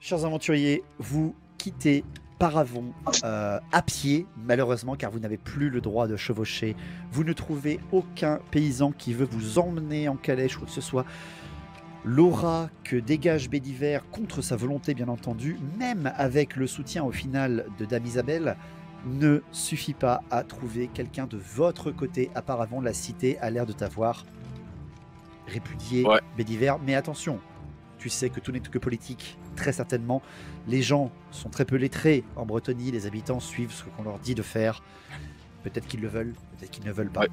Chers aventuriers, vous quittez Paravon à pied, malheureusement, car vous n'avez plus le droit de chevaucher. Vous ne trouvez aucun paysan qui veut vous emmener en calèche ou que ce soit. L'aura que dégage Bédiver contre sa volonté, bien entendu, même avec le soutien au final de Dame Isabelle, ne suffit pas à trouver quelqu'un de votre côté. Apparemment, la cité a l'air de t'avoir répudié, Bédiver. Mais attention, tu sais que tout n'est que politique, très certainement. Les gens sont très peu lettrés en Bretonnie, les habitants suivent ce qu'on leur dit de faire. Peut-être qu'ils le veulent, peut-être qu'ils ne veulent pas.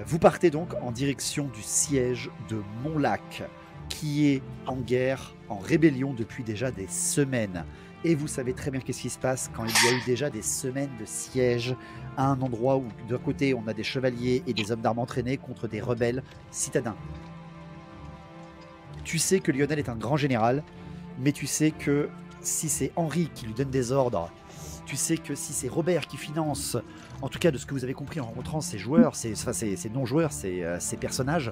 Vous partez donc en direction du siège de Montlac, qui est en guerre, en rébellion depuis déjà des semaines. Et vous savez très bien qu'est-ce qui se passe quand il y a eu déjà des semaines de siège à un endroit où d'un côté on a des chevaliers et des hommes d'armes entraînés contre des rebelles citadins. Tu sais que Lionel est un grand général, mais tu sais que si c'est Henri qui lui donne des ordres, tu sais que si c'est Robert qui finance, en tout cas de ce que vous avez compris en rencontrant ces joueurs, ces non-joueurs, ces personnages,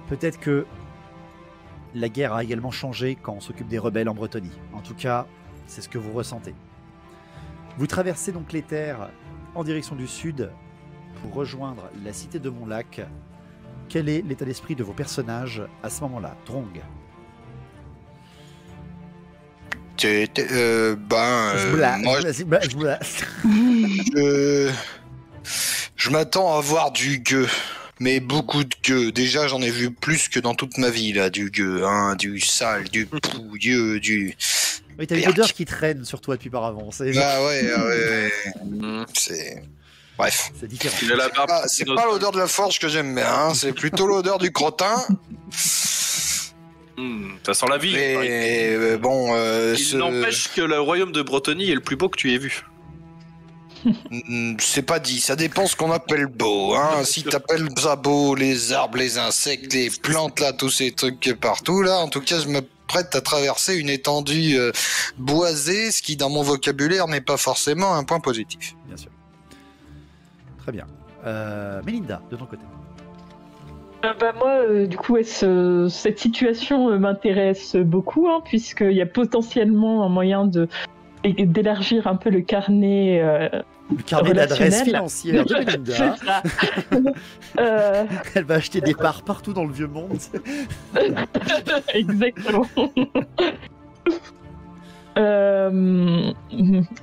peut-être que la guerre a également changé quand on s'occupe des rebelles en Bretonnie. En tout cas, c'est ce que vous ressentez. Vous traversez donc les terres en direction du sud pour rejoindre la cité de Montlac. Quel est l'état d'esprit de vos personnages à ce moment-là, Drong? Je m'attends à voir du gueux, mais beaucoup de gueux. Déjà, j'en ai vu plus que dans toute ma vie, là, du gueux, hein, du sale, du pouilleux, du... Oui, t'as une odeur qui traîne sur toi depuis Paravon. Ah ouais. C'est... Bref. C'est différent. C'est pas l'odeur de la forge que j'aime bien, hein, c'est plutôt l'odeur du crottin. Ça sent la vie. Mais bon, il n'empêche que le royaume de Bretonnie est le plus beau que tu aies vu. C'est pas dit, ça dépend ce qu'on appelle beau. Hein. Si t'appelles ça beau, les arbres, les insectes, les plantes, là, tous ces trucs partout, là, en tout cas, je me prête à traverser une étendue boisée, ce qui, dans mon vocabulaire, n'est pas forcément un point positif. Bien sûr. Très bien. Mélinda, de ton côté. Moi, du coup, cette situation m'intéresse beaucoup, hein, puisqu'il y a potentiellement un moyen d'élargir un peu le carnet d'adresse financière de Mélinda. C'est ça. Elle va acheter des parts partout dans le vieux monde. Exactement.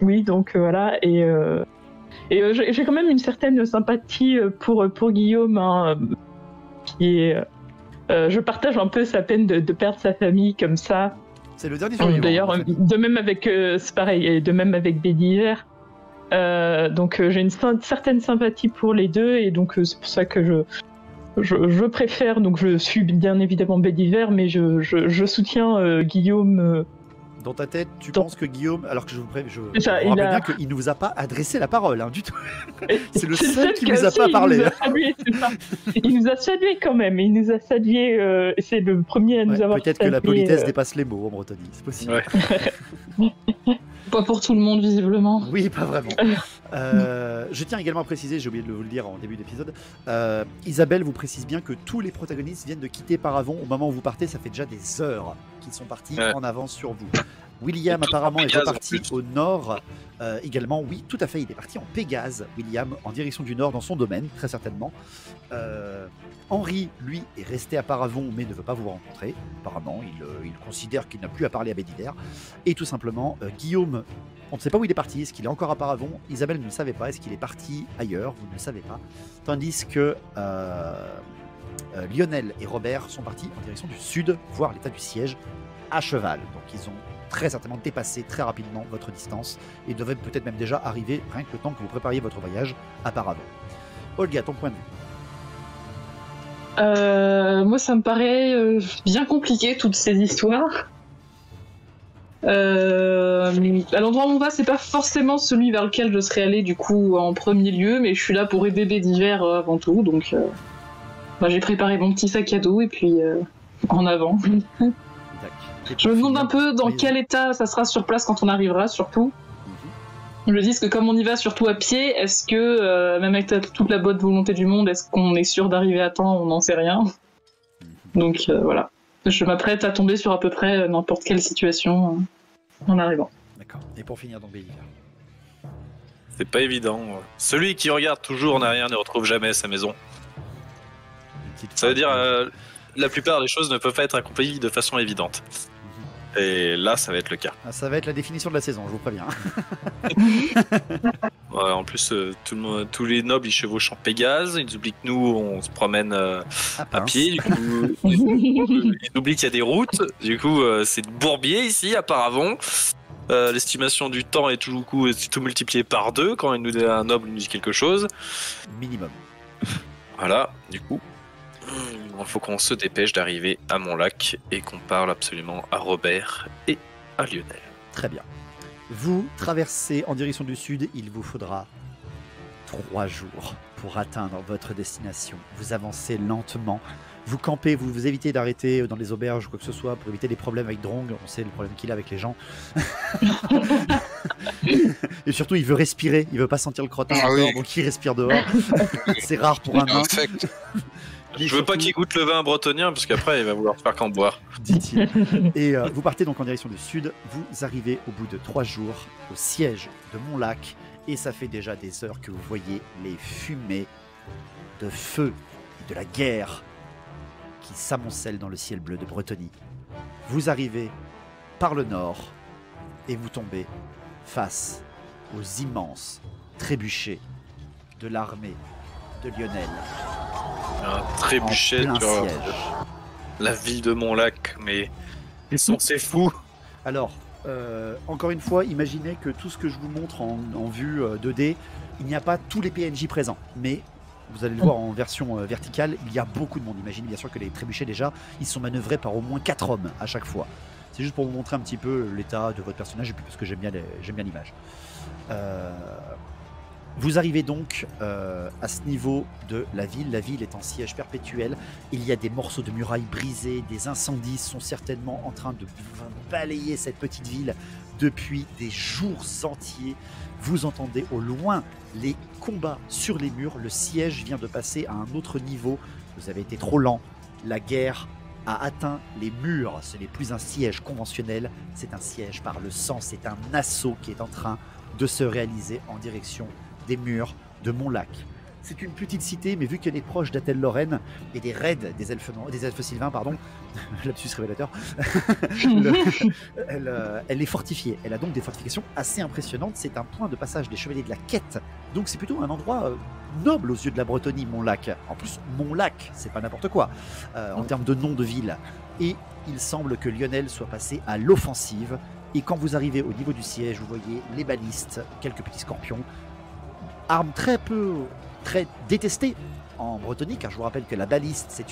Oui, donc voilà. Et j'ai quand même une certaine sympathie pour Guillaume, hein, qui est... je partage un peu sa peine de perdre sa famille comme ça. C'est le dernier survivant. D'ailleurs, de même avec... c'est pareil, et de même avec Bédiver. Donc j'ai une certaine sympathie pour les deux, et donc c'est pour ça que je préfère... Donc je suis bien évidemment Bédiver, mais je soutiens Guillaume... Dans ta tête, tu penses que Guillaume, alors que je vous rappelle bien qu'il ne vous a pas adressé la parole, hein, du tout. C'est le seul qui ne vous a pas parlé. Il nous a salué quand même, il nous a salué, c'est le premier à nous avoir peut-être salué. Que la politesse dépasse les mots en Bretonnie, c'est possible. Ouais. Pas pour tout le monde, visiblement. Oui, pas vraiment. Je tiens également à préciser, j'ai oublié de vous le dire en début d'épisode, Isabelle vous précise bien que tous les protagonistes viennent de quitter Paravon. Au moment où vous partez, ça fait déjà des heures qu'ils sont partis en avance sur vous. William apparemment est reparti au nord également. Oui, tout à fait, il est parti en Pégase, William, en direction du nord dans son domaine, très certainement. Henri, lui, est resté à Paravon mais ne veut pas vous rencontrer. Apparemment, il considère qu'il n'a plus à parler à Bédiver. Et tout simplement, Guillaume, on ne sait pas où il est parti. Est-ce qu'il est encore à Paravon? Isabelle ne le savait pas. Est-ce qu'il est parti ailleurs? Vous ne le savez pas. Tandis que Lionel et Robert sont partis en direction du sud, voir l'état du siège à cheval. Donc ils ont très certainement dépassé très rapidement votre distance et devaient peut-être même déjà arriver, rien que le temps que vous prépariez votre voyage à Paravon. Olga, ton point de vue? Moi, ça me paraît bien compliqué, toutes ces histoires. À l'endroit où on va, c'est pas forcément celui vers lequel je serais allé du coup en premier lieu, mais je suis là pour aider Bédiver avant tout, donc j'ai préparé mon petit sac à dos et puis en avant. Je me demande un peu dans quel état ça sera sur place quand on arrivera, surtout. Je me dis que comme on y va surtout à pied, est-ce que, même avec toute la bonne volonté du monde, est-ce qu'on est sûr d'arriver à temps? On n'en sait rien. Donc voilà. Je m'apprête à tomber sur à peu près n'importe quelle situation en arrivant. D'accord. Et pour finir, donc Béliver. C'est pas évident. Celui qui regarde toujours en arrière ne retrouve jamais sa maison. Ça veut dire la plupart des choses ne peuvent pas être accomplies de façon évidente. Et là, ça va être le cas. Ah, ça va être la définition de la saison, je vous préviens. Ouais, en plus, tous les nobles ils chevauchent en Pégase. Ils oublient que nous, on se promène à pied. Du coup, ils oublient qu'il y a des routes. Du coup, c'est de bourbier ici, à Paravon. L'estimation du temps est c'est tout multiplié par 2 quand un noble nous dit quelque chose. Minimum. Voilà, du coup, il faut qu'on se dépêche d'arriver à Montlac et qu'on parle absolument à Robert et à Lionel. Très bien. Vous traversez en direction du sud, il vous faudra 3 jours pour atteindre votre destination. Vous avancez lentement, vous campez, vous évitez d'arrêter dans les auberges ou quoi que ce soit pour éviter des problèmes avec Drong, on sait le problème qu'il a avec les gens. Et surtout, il veut respirer, il veut pas sentir le crottin encore, donc il respire dehors. C'est rare pour un nain. Je veux pas qu'il goûte le vin bretonien parce qu'après il va vouloir faire qu'en boire. Dit-il. Et vous partez donc en direction du sud. Vous arrivez au bout de 3 jours au siège de Montlac. Et ça fait déjà des heures que vous voyez les fumées de feu et de la guerre qui s'amoncellent dans le ciel bleu de Bretonnie. Vous arrivez par le nord et vous tombez face aux immenses trébuchets de l'armée de Lionel. Un trébuchet sur la ville de Montlac, mais ils sont ces fous. Alors, encore une fois, imaginez que tout ce que je vous montre en vue 2D, il n'y a pas tous les PNJ présents, mais vous allez le voir en version verticale, il y a beaucoup de monde. Imaginez bien sûr que les trébuchets déjà, ils sont manœuvrés par au moins 4 hommes à chaque fois. C'est juste pour vous montrer un petit peu l'état de votre personnage et puis parce que j'aime bien l'image. Vous arrivez donc à ce niveau de la ville. La ville est en siège perpétuel. Il y a des morceaux de murailles brisés, des incendies sont certainement en train de balayer cette petite ville depuis des jours entiers. Vous entendez au loin les combats sur les murs. Le siège vient de passer à un autre niveau. Vous avez été trop lent. La guerre a atteint les murs. Ce n'est plus un siège conventionnel, c'est un siège par le sang. C'est un assaut qui est en train de se réaliser en direction des murs de Montlac. C'est une petite cité, mais vu qu'elle est proche d'Athel-Lorraine et des raids des elfes sylvains, pardon, lapsus révélateur, elle est fortifiée. Elle a donc des fortifications assez impressionnantes. C'est un point de passage des chevaliers de la quête. Donc c'est plutôt un endroit noble aux yeux de la Bretonnie, Montlac. En plus, Montlac, c'est pas n'importe quoi en termes de nom de ville. Et il semble que Lionel soit passé à l'offensive. Et quand vous arrivez au niveau du siège, vous voyez les balistes, quelques petits scorpions, arme très détestée en Bretonnie, car je vous rappelle que la baliste, c'est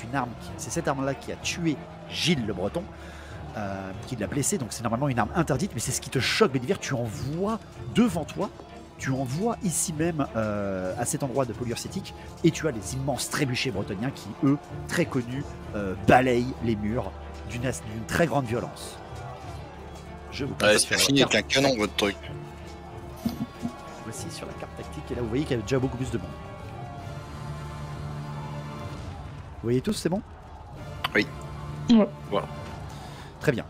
cette arme-là qui a tué Gilles le Breton, qui l'a blessé, donc c'est normalement une arme interdite, mais c'est ce qui te choque, Bélivier, tu en vois devant toi, tu en vois ici même à cet endroit de pollueur cétique, et tu as les immenses trébuchets bretoniens qui, eux, très connus, balayent les murs d'une très grande violence. Je vous passe c'est fini avec un canon, votre truc. Voici sur la carte tactique, et là vous voyez qu'il y a déjà beaucoup plus de monde. Vous voyez tous, c'est bon? Oui. Ouais. Voilà. Très bien.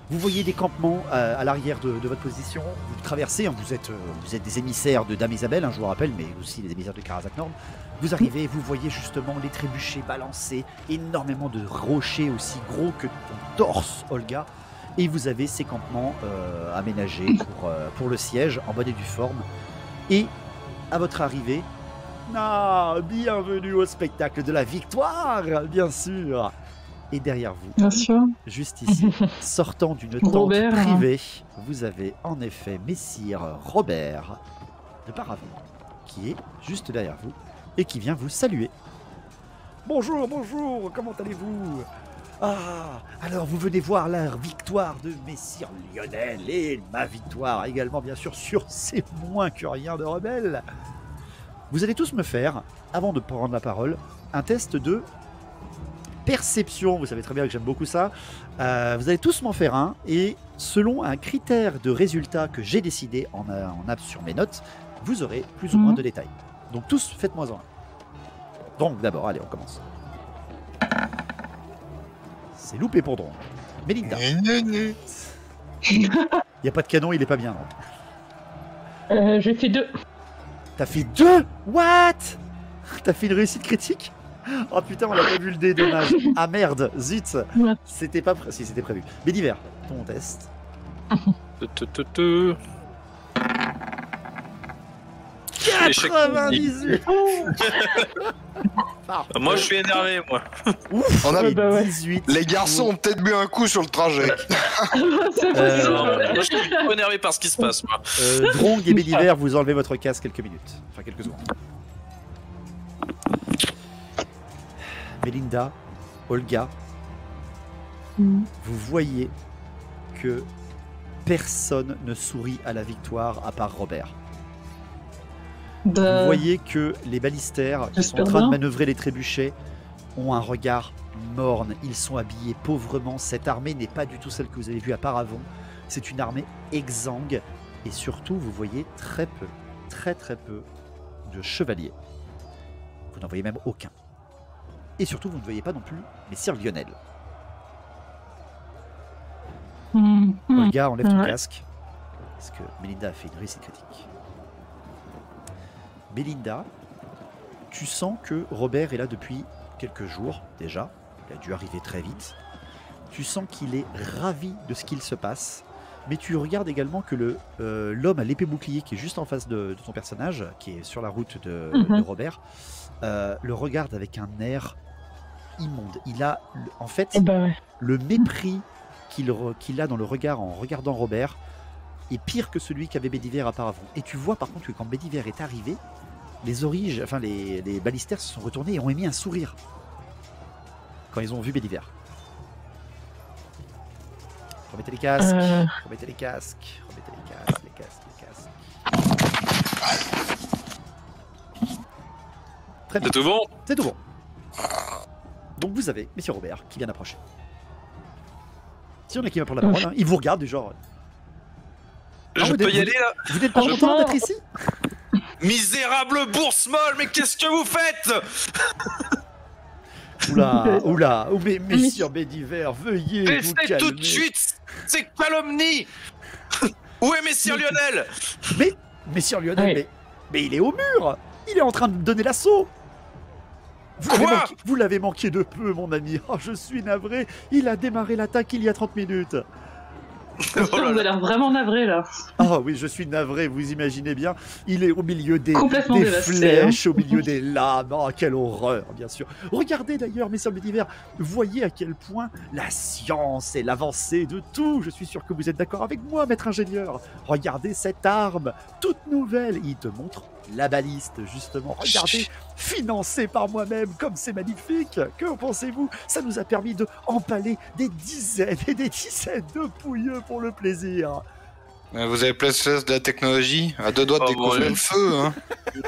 Vous voyez des campements à l'arrière de votre position. Vous traversez, hein, vous êtes des émissaires de Dame Isabelle, hein, je vous rappelle, mais aussi des émissaires de Karazak Nord. Vous arrivez, vous voyez justement les trébuchets balancés, énormément de rochers aussi gros que ton torse, Olga. Et vous avez ces campements aménagés pour le siège, en bonne et due forme. Et à votre arrivée, bienvenue au spectacle de la victoire, bien sûr. Et derrière vous, Bien sûr. juste ici, sortant d'une tente Robert, privée, vous avez en effet Messire Robert de Paravon, qui est juste derrière vous et qui vient vous saluer. Bonjour, comment allez-vous? Ah, alors vous venez voir la victoire de Messire Lionel et ma victoire également, bien sûr, sur ces moins que rien de rebelles. Vous allez tous me faire, avant de prendre la parole, un test de perception. Vous savez très bien que j'aime beaucoup ça. Vous allez tous m'en faire un, et selon un critère de résultat que j'ai décidé en apps sur mes notes, vous aurez plus ou moins de détails. Donc tous, faites-moi en un. Donc d'abord, allez, on commence. C'est loupé pour Drong. Mélinda. Il n'y a pas de canon, il est pas bien. J'ai fait 2. T'as fait 2? What? T'as fait une réussite critique? Oh putain, on l'a pas vu le dé, dommage. Ah merde, zut. Ouais. C'était pas si c'était prévu. Bédiver, ton test. 98. Moi, je suis énervé, moi. Ouf, On a bah ouais. 18. Les garçons ont peut-être bu un coup sur le trajet. C'est possible. Moi, je suis trop énervé par ce qui se passe, moi. Drong et Bédiver, vous enlevez votre casque quelques minutes. Enfin, quelques secondes. Mélinda, Olga, vous voyez que personne ne sourit à la victoire à part Robert. Vous voyez que les balistères qui sont en j'espère train de bien. manœuvrer les trébuchets ont un regard morne. Ils sont habillés pauvrement. Cette armée n'est pas du tout celle que vous avez vue à Paravon. C'est une armée exsangue. Et surtout, vous voyez très peu, très peu de chevaliers. Vous n'en voyez même aucun. Et surtout, vous ne voyez pas non plus Messire Lionel. Olga, enlève ton Ouais. casque. Parce que Mélinda a fait une réussite critique. Mélinda, tu sens que Robert est là depuis quelques jours déjà. Il a dû arriver très vite. Tu sens qu'il est ravi de ce qu'il se passe. Mais tu regardes également que l'homme à l'épée bouclier qui est juste en face de ton personnage, qui est sur la route de Robert, le regarde avec un air immonde. Il a en fait Ouais. le mépris qu'il a dans le regard en regardant Robert est pire que celui qu'avait Bédiver à Paravon. Et tu vois par contre que quand Bédiver est arrivé, les balistères se sont retournés et ont émis un sourire quand ils ont vu Bédiver. Remettez les casques, remettez les casques, remettez les casques. Très bien, C'est tout bon? c'est tout bon. Donc vous avez Monsieur Robert qui vient d'approcher. Si on a qui va prendre la parole, hein, il vous regarde du genre. Je vous peux êtes- y aller, là? Vous n'êtes pas content d'être ici? Misérable bourse molle, mais qu'est-ce que vous faites? Oula, mais Messire Bédiver, veuillez vous Laissez calmer. tout de suite ces calomnies. Où est Messire Lionel? Mais Messire Lionel, Ouais. mais il est au mur. Il est en train de donner l'assaut. Quoi? Vous l'avez manqué de peu, mon ami. Oh, je suis navré. Il a démarré l'attaque il y a 30 minutes. Oh là Vous là. avez l'air vraiment navré là. Ah oui, je suis navré, vous imaginez bien. Il est au milieu des Complètement dévasté, flèches, au milieu des lames. Oh, quelle horreur, bien sûr. Regardez d'ailleurs, Messire Bédiver, voyez à quel point la science est l'avancée de tout. Je suis sûr que vous êtes d'accord avec moi, maître ingénieur. Regardez cette arme, toute nouvelle. Il te montre la baliste, justement. Regardez, financée par moi-même, comme c'est magnifique. Que pensez-vous? Ça nous a permis de empaler des dizaines et des dizaines de pouilleux pour le plaisir. Vous avez place de la technologie, à deux doigts de Oh, découvrir bon, le feu, hein.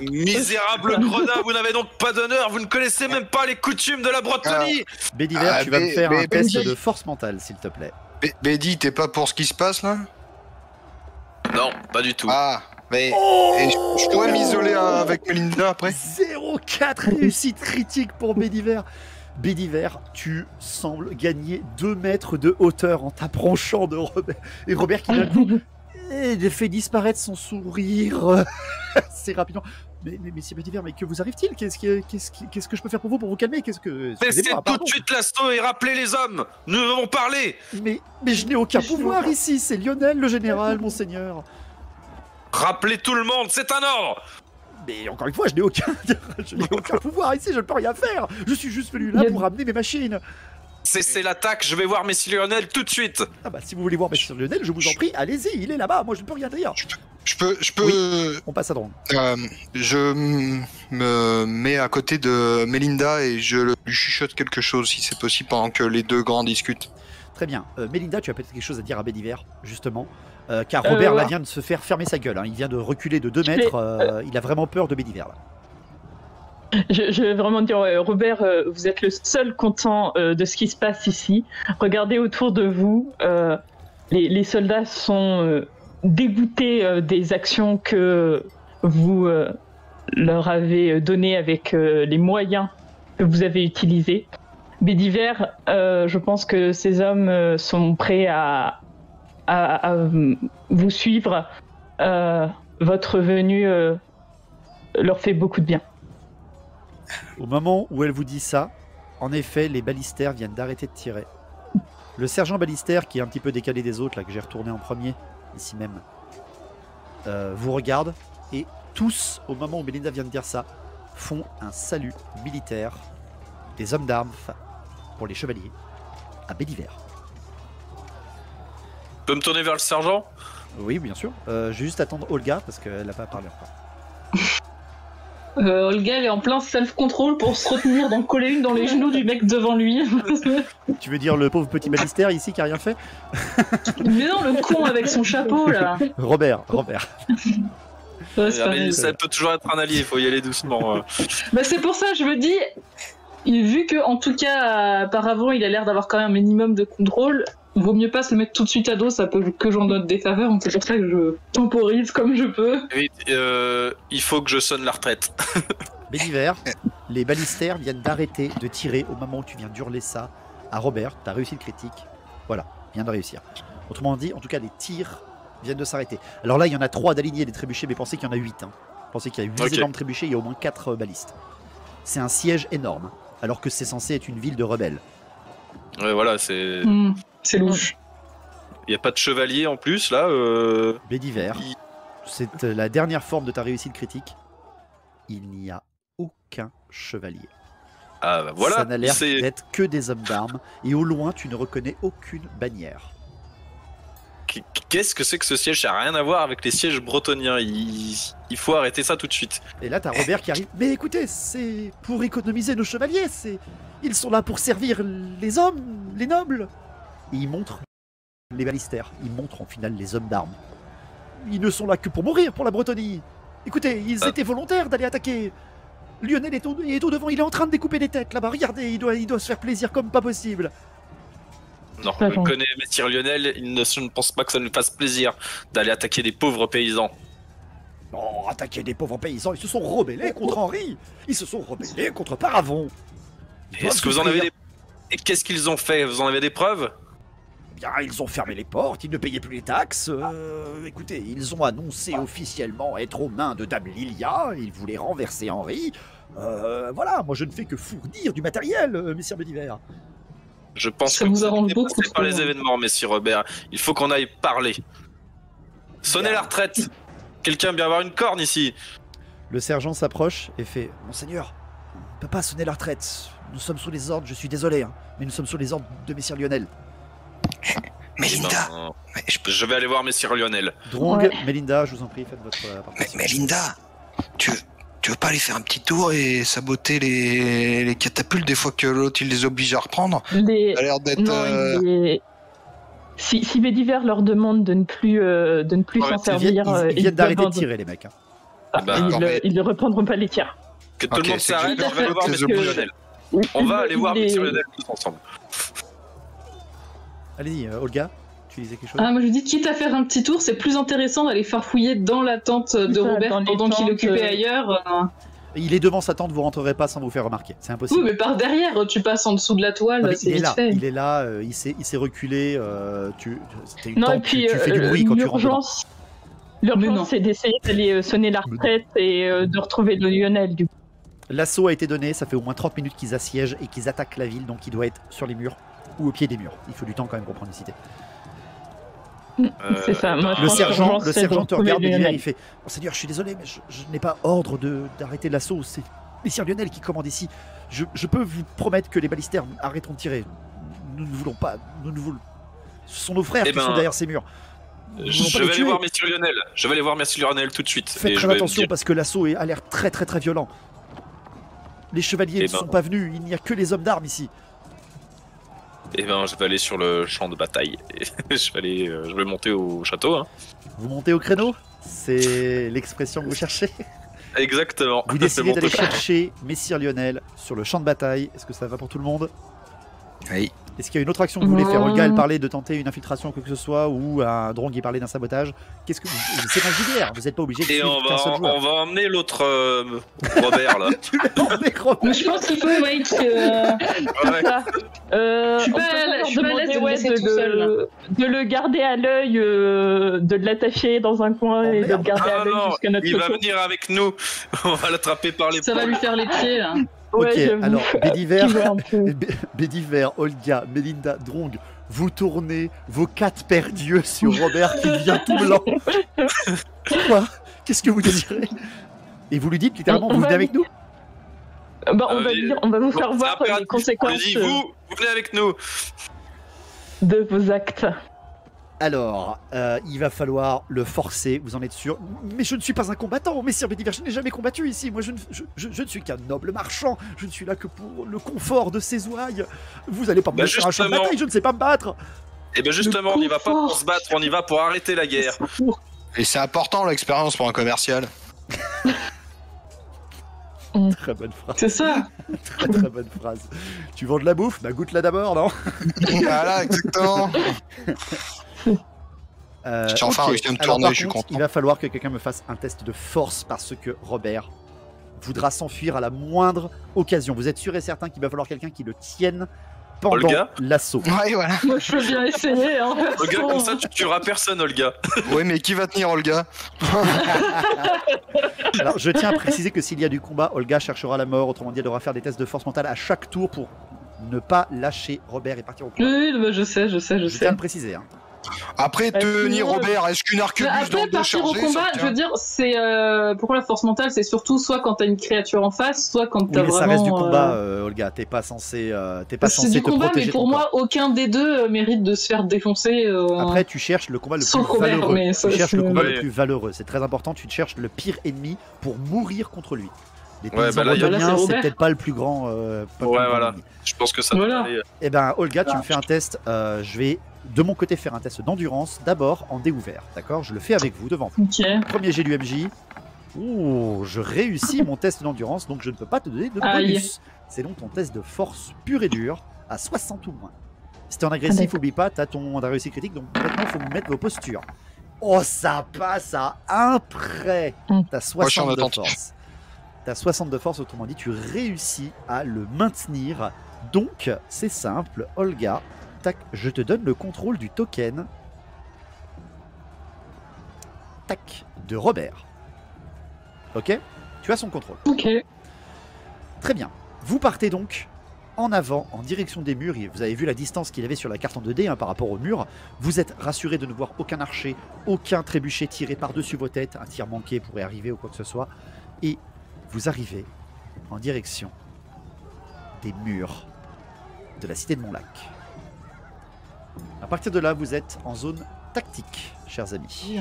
Misérable gredin, vous n'avez donc pas d'honneur, vous ne connaissez même pas les coutumes de la Bretonnie. Bédiver, Ah, tu vas me faire un mais- test mais- de force mentale, s'il te plaît. Bédi, t'es pas pour ce qui se passe là? Non, pas du tout. Ah, mais Oh et je pourrais m'isoler avec Mélinda après? 0,4 réussite critique pour Bédiver. Bédiver, tu sembles gagner 2 mètres de hauteur en t'approchant de Robert. Et Robert qui d'un coup fait disparaître son sourire assez rapidement. Mais Monsieur Bédiver, mais que vous arrive-t-il? Qu'est-ce que je peux faire pour vous calmer? Laissez Excusez-moi, tout pardon. de suite l'assaut et rappelez les hommes. Nous avons parlé. Mais je n'ai aucun pouvoir ici, c'est Lionel le général, monseigneur. Rappelez tout le monde, c'est un ordre. Mais encore une fois, je n'ai aucun pouvoir ici, je ne peux rien faire. Je suis juste venu là pour ramener mes machines. Cessez l'attaque, je vais voir Messire Lionel tout de suite. Ah bah si vous voulez voir Monsieur Lionel, je vous en prie, allez-y, il est là-bas, moi je ne peux rien dire. Je peux. On passe à Drong. Je me mets à côté de Mélinda et je lui chuchote quelque chose si c'est possible pendant que les deux grands discutent. Très bien. Mélinda, tu as peut-être quelque chose à dire à Bédiver, justement. Car Robert là ouais. vient de se faire fermer sa gueule. Hein. Il vient de reculer de 2 mètres. Il a vraiment peur de Bédiver là. Je vais vraiment dire, Robert, vous êtes le seul content de ce qui se passe ici. Regardez autour de vous. Les soldats sont dégoûtés des actions que vous leur avez données avec les moyens que vous avez utilisés. Bédiver, je pense que ces hommes sont prêts à vous suivre. Votre venue leur fait beaucoup de bien. Au moment où elle vous dit ça, en effet, les balistères viennent d'arrêter de tirer. Le sergent balistère, qui est un petit peu décalé des autres, là que j'ai retourné en premier, ici même, vous regarde et tous, au moment où Melinda vient de dire ça, font un salut militaire des hommes d'armes pour les chevaliers à Bédiver. Tu peux me tourner vers le sergent? Oui, bien sûr. Je vais juste attendre Olga parce qu'elle n'a pas parlé encore. Olga, elle est en plein self-control pour se retenir d'en coller une dans les genoux du mec devant lui. Tu veux dire le pauvre petit balistère ici qui a rien fait? Mais non, le con avec son chapeau là. Robert. Ouais, Ça peut toujours être un allié, il faut y aller doucement. Bah, c'est pour ça, je me dis, vu que en tout cas, auparavant, il a l'air d'avoir quand même un minimum de contrôle, vaut mieux pas se le mettre tout de suite à dos, ça peut que j'en donne des faveurs, donc c'est pour ça que je temporise comme je peux. Oui, il faut que je sonne la retraite. Bédiver, les balistères viennent d'arrêter de tirer au moment où tu viens d'hurler ça à Robert. T'as réussi le critique. Voilà, vient de réussir. Autrement dit, en tout cas, les tirs viennent de s'arrêter. Alors là, il y en a 3 d'alignés des trébuchés, mais pensez qu'il y en a 8. Pensez qu'il y a 8 énormes trébuchés, il y a au moins 4 balistes. C'est un siège énorme, alors que c'est censé être une ville de rebelles. Ouais, voilà, c'est... C'est louche. Il n'y a pas de chevalier en plus, là. Bédiver, c'est la dernière forme de ta réussite critique. Il n'y a aucun chevalier. Ah, bah voilà. Ça n'a l'air d'être que des hommes d'armes, et au loin, tu ne reconnais aucune bannière. Qu'est-ce que c'est que ce siège? Ça n'a rien à voir avec les sièges bretoniens. Il faut arrêter ça tout de suite. Et là, t'as Robert qui arrive. Mais écoutez, c'est pour économiser nos chevaliers. Ils sont là pour servir les hommes, les nobles. Et il montre les balistères. Il montre en final les hommes d'armes. Ils ne sont là que pour mourir pour la Bretonie. Écoutez, ils étaient volontaires d'aller attaquer. Lionel est au devant. Il est en train de découper des têtes là-bas. Regardez, il doit se faire plaisir comme pas possible. Non, je connais Messire Lionel, je ne pense pas que ça nous fasse plaisir d'aller attaquer des pauvres paysans. Non, attaquer des pauvres paysans, ils se sont rebellés contre Henri. Ils se sont rebellés contre Paravon. Est-ce que vous en avez des... Et qu'est-ce qu'ils ont fait? Vous en avez des preuves? Bien, ils ont fermé les portes, ils ne payaient plus les taxes. Écoutez, ils ont annoncé officiellement être aux mains de Dame Lilia. Ils voulaient renverser Henri. Voilà, moi je ne fais que fournir du matériel, messire Bédiver. Je pense ça que vous arrange beaucoup par les événements, messire Robert. Il faut qu'on aille parler. Sonnez la retraite. Quelqu'un vient avoir une corne ici. Le sergent s'approche et fait: Monseigneur, on ne peut pas sonner la retraite. Nous sommes sous les ordres, je suis désolé, hein, mais nous sommes sous les ordres de messire Lionel. Melinda, je vais aller voir messire Lionel. Drong, Ouais. Melinda, je vous en prie, faites votre participation. Melinda, tu veux pas aller faire un petit tour et saboter les catapultes des fois que l'autre il les oblige à reprendre? Ça a l'air d'être... Non, si Bédiver leur demande de ne plus s'en servir, Ils viennent d'arrêter de tirer, les mecs. Hein. Ils ne reprendront pas les tirs. Que tout le monde c'est s'arrête, que on va aller voir messire Lionel. On va aller voir messire Lionel tous ensemble. Allez-y, Olga, tu disais quelque chose? Ah, moi je dis, quitte à faire un petit tour, c'est plus intéressant d'aller farfouiller dans la tente de Robert pendant qu'il occupait ailleurs. Il est devant sa tente, vous rentrerez pas sans vous faire remarquer. C'est impossible. Oui, mais par derrière, tu passes en dessous de la toile, Non, mais c'est il est vite là, fait. il est là, il s'est reculé. Tu Non, et puis tu fais du bruit quand tu rentres dedans. L'urgence, c'est d'essayer d'aller sonner la retraite et de retrouver le Lionel. Du coup. L'assaut a été donné, ça fait au moins 30 minutes qu'ils assiègent et qu'ils attaquent la ville, donc il doit être sur les murs ou au pied des murs. Il faut du temps quand même pour prendre une cité. C'est ça. Moi, Le sergent c'est de te retrouver regarde et Lionel. il fait: Monseigneur, je suis désolé, mais je n'ai pas ordre d'arrêter l'assaut. C'est messire Lionel qui commande ici. Je peux vous promettre que les balistères arrêteront de tirer. Nous ne voulons pas. Ce sont nos frères qui sont derrière ces murs. Je vais aller voir messire Lionel. Je vais aller voir messire Lionel tout de suite. Faites très attention parce que l'assaut a l'air très très très violent. Les chevaliers ne sont pas venus. Il n'y a que les hommes d'armes ici. Eh ben, je vais aller sur le champ de bataille. Je vais monter au château. Hein. Vous montez au créneau? C'est l'expression que vous cherchez? Exactement. Vous décidez d'aller chercher messire Lionel sur le champ de bataille. Est-ce que ça va pour tout le monde? Oui. Est-ce qu'il y a une autre action que vous voulez faire? Olga, elle parlait de tenter une infiltration ou quoi que ce soit, ou un drone qui parlait d'un sabotage. Qu'est-ce que c'est un JDR, vous n'êtes pas obligé de Et suivre qu'un seul joueur. on va emmener l'autre Robert là. Tu veux emmener Robert? Mais je pense qu'il faut wait. Ouais. Je suis pas à l'aise de le laisser tout seul. Là. De le garder à l'œil, de l'attacher dans un coin et de le garder à l'œil jusqu'à notre il va retour. venir avec nous. On va l'attraper par les Ça va lui faire les pieds là. Ok, Ouais, j'avoue. alors Bédiver, Qui veut un peu. Bédiver, Olga, Melinda, Drong, vous tournez vos 4 paires d'yeux sur Robert qui devient tout blanc. Quoi? Qu'est-ce que vous désirez? Et vous lui dites littéralement, vous venez avec nous? Bah, on va vous faire Bon, voir c'est les Je conséquences dis, vous venez avec nous. de vos actes. Alors, il va falloir le forcer, vous en êtes sûr. Mais je ne suis pas un combattant, messire Bédiver, je n'ai jamais combattu ici. Moi, je ne suis qu'un noble marchand. Je ne suis là que pour le confort de ces ouailles. Vous allez pas me faire un champ de bataille, je ne sais pas me battre. Et bien justement, on n'y va pas pour se battre, on y va pour arrêter la guerre. Et c'est important l'expérience pour un commercial. Très bonne phrase. C'est ça. Très très bonne phrase. Tu vends de la bouffe? Bah goûte-la d'abord, non? Voilà, exactement. J'ai enfin réussi à me Alors, tourner, par je suis contre, content. il va falloir que quelqu'un me fasse un test de force parce que Robert voudra s'enfuir à la moindre occasion. Vous êtes sûr et certain qu'il va falloir quelqu'un qui le tienne pendant Olga l'assaut. Ouais, voilà. Moi, je veux bien essayer. Hein, Olga, comme ça, tu tueras personne, Olga. Ouais, mais qui va tenir Olga? Alors, je tiens à préciser que s'il y a du combat, Olga cherchera la mort. Autrement dit, elle devra faire des tests de force mentale à chaque tour pour ne pas lâcher Robert et partir au combat. Oui, bah, je sais. Je tiens à le préciser. Hein. Après, tenir Robert, est-ce qu'une arquebuse Après, dans le dos partir au chargé, combat, ça je tient? veux dire, c'est pourquoi la force mentale, c'est surtout soit quand t'as une créature en face, soit quand Oui, t'as mais vraiment. ça reste du combat, Olga. T'es pas censé, C'est du te combat, protéger mais ton pour corps. moi, aucun des deux mérite de se faire défoncer. Après, tu cherches le combat le Sauf plus Robert, valeureux. mais Tu ça, cherches le c'est- combat Oui. le plus valeureux. C'est très important. Tu cherches le pire ennemi pour mourir contre lui. Les Ouais, paysans bah là, il y a- bretonniens, Là, c'est c'est Robert. peut-être pas le plus grand. Pas le plus Ouais, grand voilà. ennemi. Je pense que ça Voilà. va aller. Eh ben, Olga, tu me fais un test. Je vais de mon côté faire un test d'endurance. D'abord en déouvert. D'accord? Je le fais avec vous devant vous. Ok. Premier jet du MJ. Ouh, je réussis mon test d'endurance, donc je ne peux pas te donner de Aïe. bonus. C'est donc ton test de force pure et dure à 60 ou moins. Si t'es en agressif, d'accord. oublie pas, t'as ton réussite critique, donc maintenant il faut vous mettre vos postures. Oh, ça passe à un près. T'as Moi, je suis en 60 de attente. force. T'as 60 de force, autrement dit, tu réussis à le maintenir. Donc, c'est simple, Olga, tac, je te donne le contrôle du token. Tac, de Robert. Ok? Tu as son contrôle. Ok. Très bien. Vous partez donc en avant, en direction des murs. Et vous avez vu la distance qu'il avait sur la carte en 2D par rapport au mur. Vous êtes rassuré de ne voir aucun archer, aucun trébuchet tiré par-dessus vos têtes. Un tir manqué pourrait arriver ou quoi que ce soit. Et vous arrivez en direction des murs de la cité de Montlac. À partir de là, vous êtes en zone tactique, chers amis.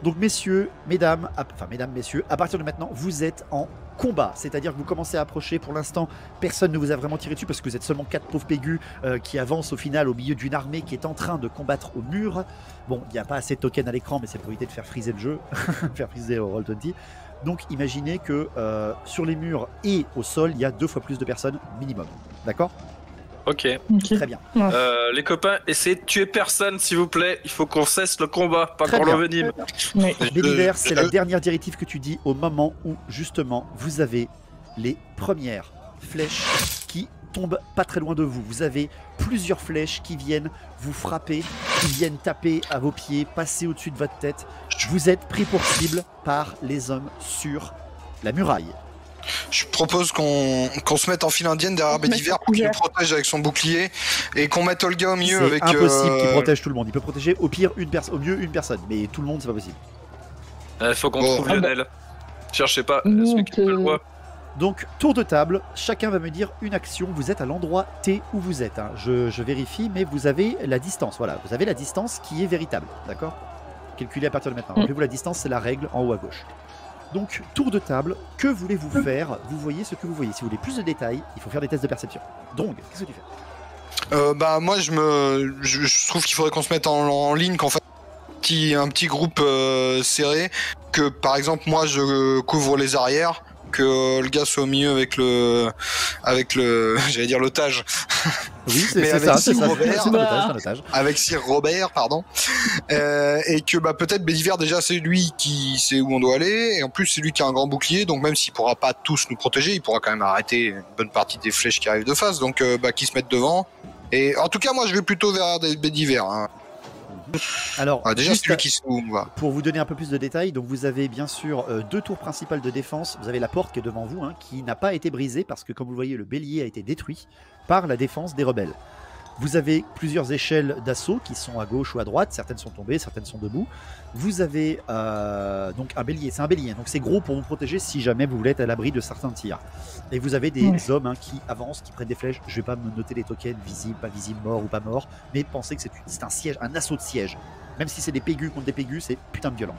Donc messieurs, mesdames, messieurs, à partir de maintenant, vous êtes en combat. C'est-à-dire que vous commencez à approcher. Pour l'instant, personne ne vous a vraiment tiré dessus parce que vous êtes seulement 4 pauvres pégus qui avancent au final au milieu d'une armée qui est en train de combattre au mur. Bon, il n'y a pas assez de tokens à l'écran, mais c'est pour éviter de faire friser le jeu, faire friser Roll20. Donc imaginez que sur les murs et au sol, il y a 2 fois plus de personnes minimum. D'accord? Ok. Très bien. Les copains, essayez de tuer personne, s'il vous plaît. Il faut qu'on cesse le combat, pas Très qu'on bien. l'envenime. Oui. Béliver, c'est la dernière directive que tu dis au moment où justement vous avez les premières flèches qui tombent pas très loin de vous. Vous avez plusieurs flèches qui viennent vous frapper, qui viennent taper à vos pieds, passer au-dessus de votre tête. Vous êtes pris pour cible par les hommes sur la muraille. Je propose qu'on se mette en file indienne derrière Bédiver pour qu'il nous protège avec son bouclier et qu'on mette Olga au milieu C'est avec. impossible qu'il protège tout le monde. Il peut protéger au pire au mieux une personne, mais tout le monde c'est pas possible. Faut qu'on Bon. trouve Lionel. Cherchez pas, Donc, celui qui le voit. Donc, tour de table, chacun va me dire une action. Vous êtes à l'endroit T où vous êtes. Hein. Je vérifie, mais vous avez la distance. Voilà, vous avez la distance qui est véritable. D'accord? Calculée à partir de maintenant. Rappelez-vous, la distance, c'est la règle en haut à gauche. Donc, tour de table, que voulez-vous faire? Vous voyez ce que vous voyez. Si vous voulez plus de détails, il faut faire des tests de perception. Donc, qu'est-ce que tu fais? Bah moi je trouve qu'il faudrait qu'on se mette en ligne, qu'on fasse un petit groupe serré, que par exemple moi je couvre les arrières, que le gars soit au milieu avec le, j'allais dire l'otage. Oui, c'est Mais ça, avec c'est Sir ça. Robert. C'est un otage. Avec Sir Robert, pardon. Et que peut-être Béliver déjà c'est lui qui sait où on doit aller, et en plus c'est lui qui a un grand bouclier, donc même s'il pourra pas tous nous protéger, il pourra quand même arrêter une bonne partie des flèches qui arrivent de face, donc qui se mettent devant. Et en tout cas moi je vais plutôt vers Béliver. Hein. Alors, déjà celui qui sait où on va. Pour vous donner un peu plus de détails, donc vous avez bien sûr 2 tours principales de défense. Vous avez la porte qui est devant vous, hein, qui n'a pas été brisée parce que, comme vous le voyez, le bélier a été détruit par la défense des rebelles. Vous avez plusieurs échelles d'assaut qui sont à gauche ou à droite. Certaines sont tombées, certaines sont debout. Vous avez donc un bélier, c'est un bélier, donc c'est gros pour vous protéger si jamais vous voulez être à l'abri de certains tirs. Et vous avez des hommes qui avancent, qui prennent des flèches. Je vais pas me noter les tokens visibles, pas visibles, morts ou pas morts, mais pensez que c'est un siège, un assaut de siège. Même si c'est des pégus contre des pégus, c'est putain de violent.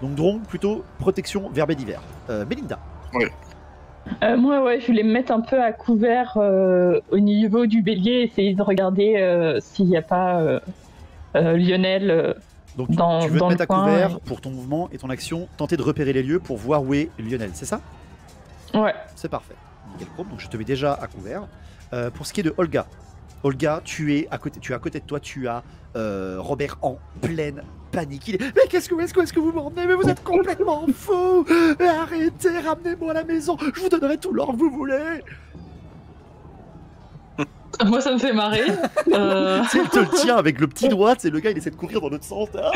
Donc Drong, plutôt protection vers Béliver. Mélinda. Oui. Moi, ouais, je voulais me mettre un peu à couvert au niveau du bélier, essayer de regarder s'il n'y a pas Lionel Donc dans tu veux te le mettre à coin, couvert pour ton mouvement et ton action, tenter de repérer les lieux pour voir où est Lionel, c'est ça? Ouais. C'est parfait. Nickel chrome, donc je te mets déjà à couvert. Pour ce qui est de Olga, tu es à côté de toi, tu as Robert en pleine panique. Il est, mais est-ce que vous m'emmenez? Mais vous êtes complètement fou! Arrêtez, ramenez-moi à la maison, je vous donnerai tout l'or que vous voulez! Moi, ça me fait marrer. Il te le tient avec le petit doigt, c'est le gars, il essaie de courir dans l'autre sens. Ah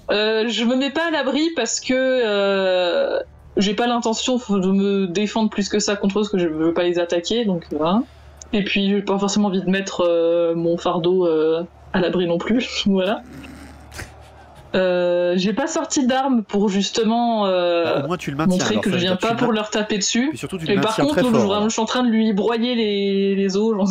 Je me mets pas à l'abri parce que j'ai pas l'intention de me défendre plus que ça contre eux, parce que je veux pas les attaquer, donc voilà. Et puis j'ai pas forcément envie de mettre mon fardeau à l'abri non plus, voilà. J'ai pas sorti d'armes pour justement au moins tu le maintiens, montrer alors, que ça je veut viens dire, pas tu pour le leur taper dessus. Et surtout tu Et le par maintiens contre, très fort. je suis en train de lui broyer les os. Genre.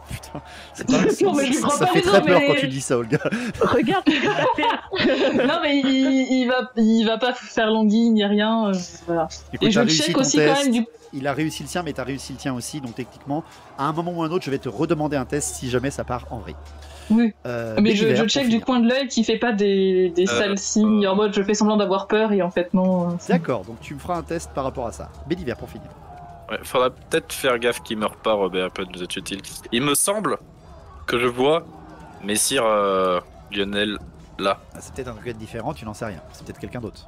Putain, c'est pas, Non, mais je lui prends ça pas fait les très os, peur mais- quand tu dis ça, Olga. Regarde ce que ça fait. Non mais il va pas faire languille ni rien. Voilà. Écoute, Et je t'as réussi check ton aussi quand test. même du. Il a réussi le sien, mais t'as réussi le tien aussi, donc techniquement, à un moment ou un autre, je vais te redemander un test si jamais ça part en vrai. Oui. Mais Béliver, je pour check du finir. coin de l'œil qui fait pas des sales signes en mode je fais semblant d'avoir peur et en fait non. D'accord, donc tu me feras un test par rapport à ça. Béliver, pour finir. Ouais, faudra peut-être faire gaffe qu'il meurt pas, Robert, peut nous être utile. Il me semble que je vois Messire Lionel là. Ah, c'est peut-être un truc différent, tu n'en sais rien. C'est peut-être quelqu'un d'autre.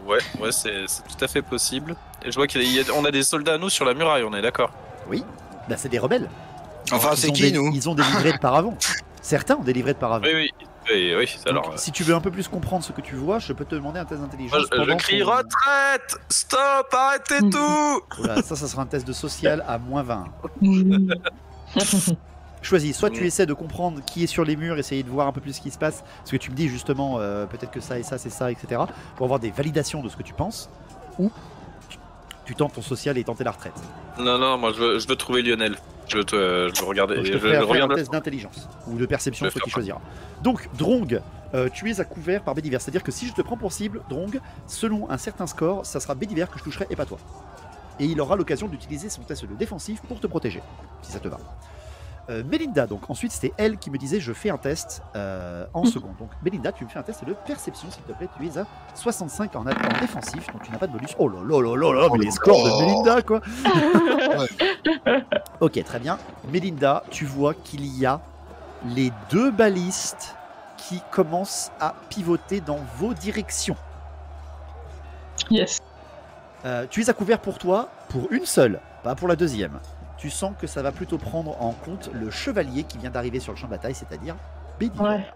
Ouais, c'est tout à fait possible. Et je vois qu'on a des soldats à nous sur la muraille, on est d'accord. Oui, bah c'est des rebelles. Enfin Ils c'est ont qui nous? Ils ont des livrets de paravent. Certains ont des livrets de paravent. Oui. Donc, Alors, si tu veux un peu plus comprendre ce que tu vois, je peux te demander un test d'intelligence. je pendant crie ton- retraite, stop, arrêtez tout. Voilà, ça sera un test de social à -20. Choisis, soit tu essaies de comprendre qui est sur les murs, essayer de voir un peu plus ce qui se passe, parce que tu me dis justement peut-être que ça et ça c'est ça, etc. Pour avoir des validations de ce que tu penses, ou tu tentes ton social et tenter la retraite. Non, moi je veux trouver Lionel. Je veux regarder. Donc, je te Je ferai faire regarde. un test d'intelligence ou de perception, Je vais toi qui faire choisiras. Donc Drong, tu es à couvert par Béliver, c'est-à-dire que si je te prends pour cible, Drong, selon un certain score, ça sera Béliver que je toucherai et pas toi. Et il aura l'occasion d'utiliser son test de défensif pour te protéger, si ça te va. Mélinda, donc ensuite c'était elle qui me disait je fais un test en seconde. Donc Mélinda, tu me fais un test de perception s'il te plaît, tu es à 65 en défensif, donc tu n'as pas de bonus. Oh là là là là là, mais les scores de Mélinda quoi. Ok, très bien. Mélinda, tu vois qu'il y a les 2 balistes qui commencent à pivoter dans vos directions. Yes. Tu es à couvert pour toi, pour une seule, pas pour la deuxième. Tu sens que ça va plutôt prendre en compte le chevalier qui vient d'arriver sur le champ de bataille, c'est-à-dire Béliver. Ouais.